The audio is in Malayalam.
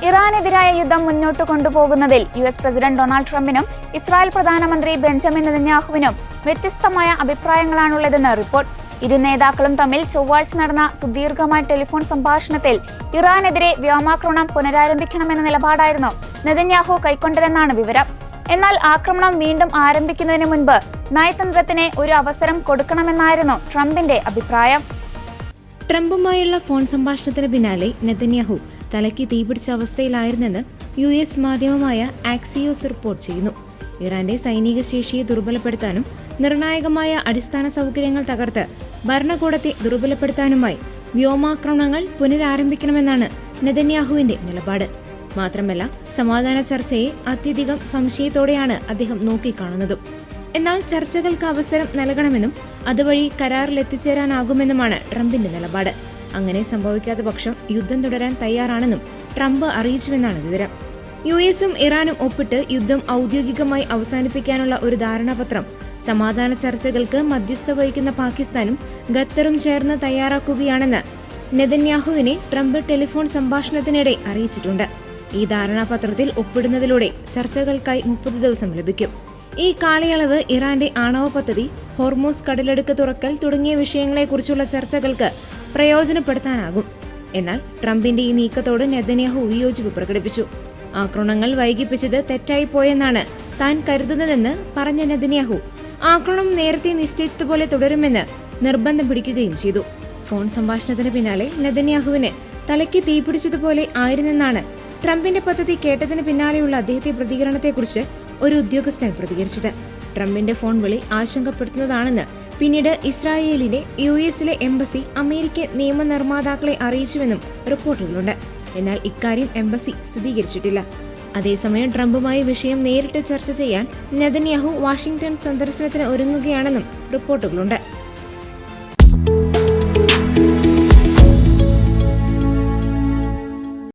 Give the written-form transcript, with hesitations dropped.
ഇറാനെതിരായ യുദ്ധം മുന്നോട്ട് കൊണ്ടുപോകുന്നതിൽ US പ്രസിഡന്റ് ഡൊണാൾഡ് ട്രംപിനും ഇസ്രായേൽ പ്രധാനമന്ത്രി ബെഞ്ചമിൻ നെതന്യാഹുവിനും വ്യത്യസ്തമായ അഭിപ്രായങ്ങളാണുള്ളതെന്ന് റിപ്പോർട്ട്. ഇരു നേതാക്കളും തമ്മിൽ ചൊവ്വാഴ്ച നടന്ന സുദീർഘമായ ടെലിഫോൺ സംഭാഷണത്തിൽ ഇറാനെതിരെ വ്യോമാക്രമണം പുനരാരംഭിക്കണമെന്ന നിലപാടായിരുന്നു നെതന്യാഹു കൈക്കൊണ്ടതെന്നാണ് വിവരം. എന്നാൽ ആക്രമണം വീണ്ടും ആരംഭിക്കുന്നതിന് മുൻപ് നയതന്ത്രത്തിന് ഒരു അവസരം കൊടുക്കണമെന്നായിരുന്നു ട്രംപിന്റെ അഭിപ്രായം. ട്രംപുമായുള്ള ഫോൺ സംഭാഷണത്തിന് പിന്നാലെ നെതന്യാഹു തലയ്ക്ക് തീപിടിച്ച അവസ്ഥയിലായിരുന്നെന്ന് US മാധ്യമമായ ആക്സിയോസ് റിപ്പോർട്ട് ചെയ്യുന്നു. ഇറാന്റെ സൈനിക ശേഷിയെ ദുർബലപ്പെടുത്താനും നിർണായകമായ അടിസ്ഥാന സൗകര്യങ്ങൾ തകർത്ത് ഭരണകൂടത്തെ ദുർബലപ്പെടുത്താനുമായി വ്യോമാക്രമണങ്ങൾ പുനരാരംഭിക്കണമെന്നാണ് നെതന്യാഹുവിന്റെ നിലപാട്. മാത്രമല്ല, സമാധാന ചർച്ചയെ അത്യധികം സംശയത്തോടെയാണ് അദ്ദേഹം നോക്കിക്കാണുന്നതും. എന്നാൽ ചർച്ചകൾക്ക് അവസരം നൽകണമെന്നും അതുവഴി കരാറിലെത്തിച്ചേരാനാകുമെന്നുമാണ് ട്രംപിന്റെ നിലപാട്. അങ്ങനെ സംഭവിക്കാത്ത പക്ഷം യുദ്ധം തുടരാൻ തയ്യാറാണെന്നും ട്രംപ് അറിയിച്ചുവെന്നാണ് വിവരം. US-ഉം ഇറാനും ഒപ്പിട്ട് യുദ്ധം ഔദ്യോഗികമായി അവസാനിപ്പിക്കാനുള്ള ഒരു ധാരണാപത്രം സമാധാന ചർച്ചകൾക്ക് മധ്യസ്ഥ വഹിക്കുന്ന പാകിസ്ഥാനും ഖത്തറും ചേർന്ന് തയ്യാറാക്കുകയാണെന്ന് നെതന്യാഹുവിനെ ട്രംപ് ടെലിഫോൺ സംഭാഷണത്തിനിടെ അറിയിച്ചിട്ടുണ്ട്. ഈ ധാരണാപത്രത്തിൽ ഒപ്പിടുന്നതിലൂടെ ചർച്ചകൾക്കായി 30 ദിവസം ലഭിക്കും. ഈ കാലയളവ് ഇറാന്റെ ആണവ പദ്ധതി, ഹോർമൂസ് കടലെടുക്ക് തുറക്കൽ തുടങ്ങിയ വിഷയങ്ങളെക്കുറിച്ചുള്ള ചർച്ചകൾക്ക് പ്രയോജനപ്പെടുത്താനാകും. എന്നാൽ ട്രംപിന്റെ ഈ നീക്കത്തോട് നെതന്യാഹു വിയോജിപ്പ് പ്രകടിപ്പിച്ചു. ആക്രമണങ്ങൾ വൈകിപ്പിച്ചത് തെറ്റായി പോയെന്നാണ് താൻ കരുതുന്നതെന്ന് പറഞ്ഞ നെതന്യാഹു ആക്രമണം നേരത്തെ നിശ്ചയിച്ചതുപോലെ തുടരുമെന്ന് നിർബന്ധം പിടിക്കുകയും ചെയ്തു. ഫോൺ സംഭാഷണത്തിന് പിന്നാലെ നെതന്യാഹുവിന് തലയ്ക്ക് തീപിടിച്ചതുപോലെ ആയിരുന്നെന്നാണ് ട്രംപിന്റെ പദ്ധതി കേട്ടതിന് പിന്നാലെയുള്ള അദ്ദേഹത്തെ പ്രതികരണത്തെക്കുറിച്ച് ഒരു ഉദ്യോഗസ്ഥൻ പ്രതികരിച്ചത്. ട്രംപിന്റെ ഫോൺ വിളി ആശങ്കപ്പെടുത്തുന്നതാണെന്ന് പിന്നീട് ഇസ്രായേലിലെ US-ലെ എംബസി അമേരിക്കൻ നിയമനിർമ്മാതാക്കളെ അറിയിച്ചുവെന്നും റിപ്പോർട്ടുകളുണ്ട്. എന്നാൽ ഇക്കാര്യം എംബസി സ്ഥിരീകരിച്ചിട്ടില്ല. അതേസമയം ട്രംപുമായി വിഷയം നേരിട്ട് ചർച്ച ചെയ്യാൻ നെതന്യാഹു വാഷിംഗ്ടൺ സന്ദർശനത്തിന് ഒരുങ്ങുകയാണെന്നും റിപ്പോർട്ടുകളുണ്ട്.